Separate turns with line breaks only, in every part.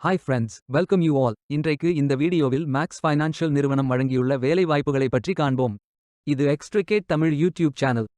Hi friends, welcome you all. இன்றைக்கு இந்த வீடியோவில் மேக்ஸ் ஃபைனான்ஷியல் நிறுவனம் வழங்கியுள்ள வேலை வாய்ப்புகளை பற்றி காண்போம். இது எக்ஸ்ட்ரிகேட் தமிழ் யூடியூப் சேனல்.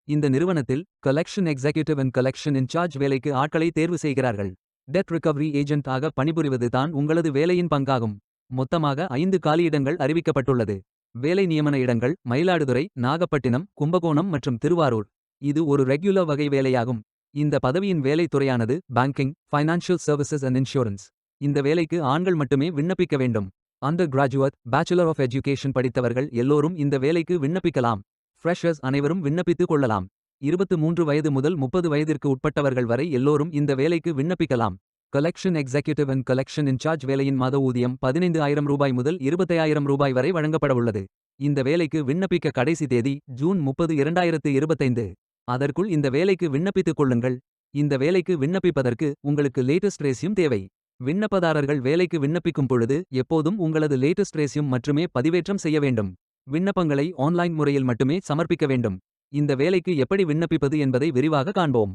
இந்த நிறுவனத்தில் collection executive and collection incharge வேலைக்கு ஆட்களை தேர்வு செய்கிறார்கள். டெட் ரிகவரி ஏஜென்ட் ஆக பணிபுரிவது தான் உங்களது வேலையின் பங்காகும். மொத்தமாக 5 காலியிடங்கள் அறிவிக்கப்பட்டுள்ளது. வேலை நியமன இடங்கள் மயிலாடுதுறை, நாகப்பட்டினம், கும்பகோணம் மற்றும் திருவாரூர். இது ஒரு ரெகுலர் வகை வேலையாகும். இந்த பதவியின் வேலை துறையானது banking, financial services and insurance. இந்த வேலைக்கு ஆண்கள் மட்டுமே விண்ணப்பிக்க வேண்டும். Undergraduate, bachelor of education படித்தவர்கள் எல்லோரும் இந்த வேலைக்கு விண்ணப்பிக்கலாம். ஃப்ரெஷர்ஸ் அனைவரும் விண்ணப்பித்துக் கொள்ளலாம். 23 வயது முதல் 30 வயதிற்கு உட்பட்டவர்கள் வரை எல்லோரும் இந்த வேலைக்கு விண்ணப்பிக்கலாம். Collection executive and collection incharge வேலையின் மாத ஊதியம் 15,000 ரூபாய் முதல் 25,000 ரூபாய் வரை வழங்கப்படவுள்ளது. இந்த வேலைக்கு விண்ணப்பிக்க கடைசி தேதி ஜூன் 30, 2025. அதற்குள் இந்த வேலைக்கு விண்ணப்பித்துக் கொள்ளுங்கள். இந்த வேலைக்கு விண்ணப்பிப்பதற்கு உங்களுக்கு லேட்டஸ்ட் ரெஸ்யூம் தேவை. விண்ணப்பதாரர்கள் வேலைக்கு விண்ணப்பிக்கும் பொழுது எப்போதும் உங்களது லேட்டஸ்ட் ரெஸ்யூம் மட்டுமே பதிவேற்றம் செய்ய வேண்டும். விண்ணப்பங்களை ஆன்லைன் முறையில் மட்டுமே சமர்ப்பிக்க வேண்டும். இந்த வேலைக்கு எப்படி விண்ணப்பிப்பது என்பதை விரிவாக காண்போம்.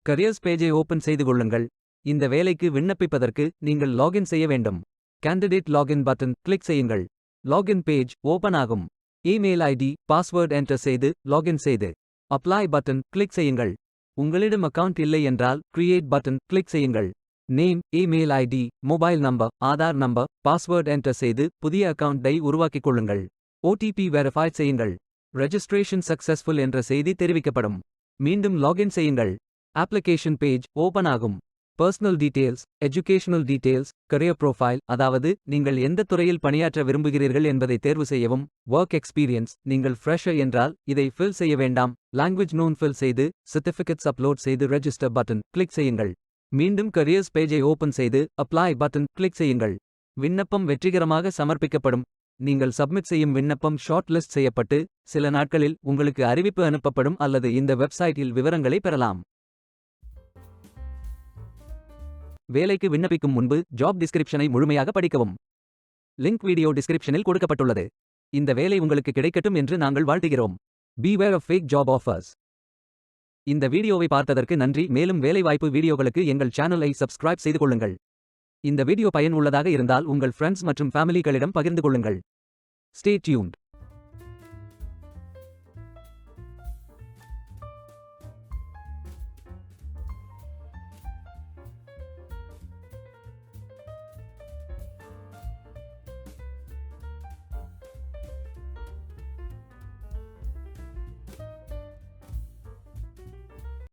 கரியர்ஸ் பேஜை ஓபன் செய்து கொள்ளுங்கள். இந்த வேலைக்கு விண்ணப்பிப்பதற்கு நீங்கள் லாகின் செய்ய வேண்டும். கேண்டிடேட் லாகின் பட்டன் கிளிக் செய்யுங்கள். லாகின் பேஜ் ஓபன் ஆகும். இமெயில் ஐடி, பாஸ்வேர்ட் என்டர் செய்து லாகின் செய்து அப்ளை பட்டன் கிளிக் செய்யுங்கள். உங்களிடம் அக்கவுண்ட் இல்லை என்றால் கிரியேட் பட்டன் கிளிக் செய்யுங்கள். Name, email ID, mobile number, Aadhaar number, password enter செய்து புதிய அக்கவுண்டை உருவாக்கிக் கொள்ளுங்கள். ஓடிபி வெரிஃபை செய்யுங்கள். ரெஜிஸ்ட்ரேஷன் சக்சஸ்ஃபுல் என்ற செய்தி தெரிவிக்கப்படும். மீண்டும் லாகின் செய்யுங்கள். அப்ளிகேஷன் பேஜ் ஓபன் ஆகும். Personal details, educational details, career profile, அதாவது நீங்கள் எந்த துறையில் பணியாற்ற விரும்புகிறீர்கள் என்பதை தேர்வு செய்யவும். ஒர்க் எக்ஸ்பீரியன்ஸ், நீங்கள் ஃப்ரெஷர் என்றால் இதை ஃபில் செய்ய வேண்டாம். லாங்குவேஜ் நோன் ஃபில் செய்து சர்டிஃபிகேட்ஸ் அப்லோட் செய்து ரெஜிஸ்டர் பட்டன் கிளிக் செய்யுங்கள். மீண்டும் கரியர்ஸ் பேஜை ஓபன் செய்து அப்ளை பட்டன் கிளிக் செய்யுங்கள். விண்ணப்பம் வெற்றிகரமாக சமர்ப்பிக்கப்படும். நீங்கள் சப்மிட் செய்யும் விண்ணப்பம் ஷார்ட் லிஸ்ட் செய்யப்பட்டு சில நாட்களில் உங்களுக்கு அறிவிப்பு அனுப்பப்படும் அல்லது இந்த வெப்சைட்டில் விவரங்களை பெறலாம். வேலைக்கு விண்ணப்பிக்கும் முன்பு ஜாப் டிஸ்கிரிப்ஷனை முழுமையாக படிக்கவும். லிங்க் வீடியோ டிஸ்கிரிப்ஷனில் கொடுக்கப்பட்டுள்ளது. இந்த வேலை உங்களுக்கு கிடைக்கட்டும் என்று நாங்கள் வாழ்த்துகிறோம். Beware of fake job offers. இந்த வீடியோவை பார்த்ததற்கு நன்றி. மேலும் வேலைவாய்ப்பு வீடியோகளுக்கு எங்கள் சேனலை சப்ஸ்கிரைப் செய்து கொள்ளுங்கள். இந்த வீடியோ பயன் உள்ளதாக இருந்தால் உங்கள் ஃப்ரெண்ட்ஸ் மற்றும் ஃபேமிலிகளிடம் பகிர்ந்து கொள்ளுங்கள். Stay tuned.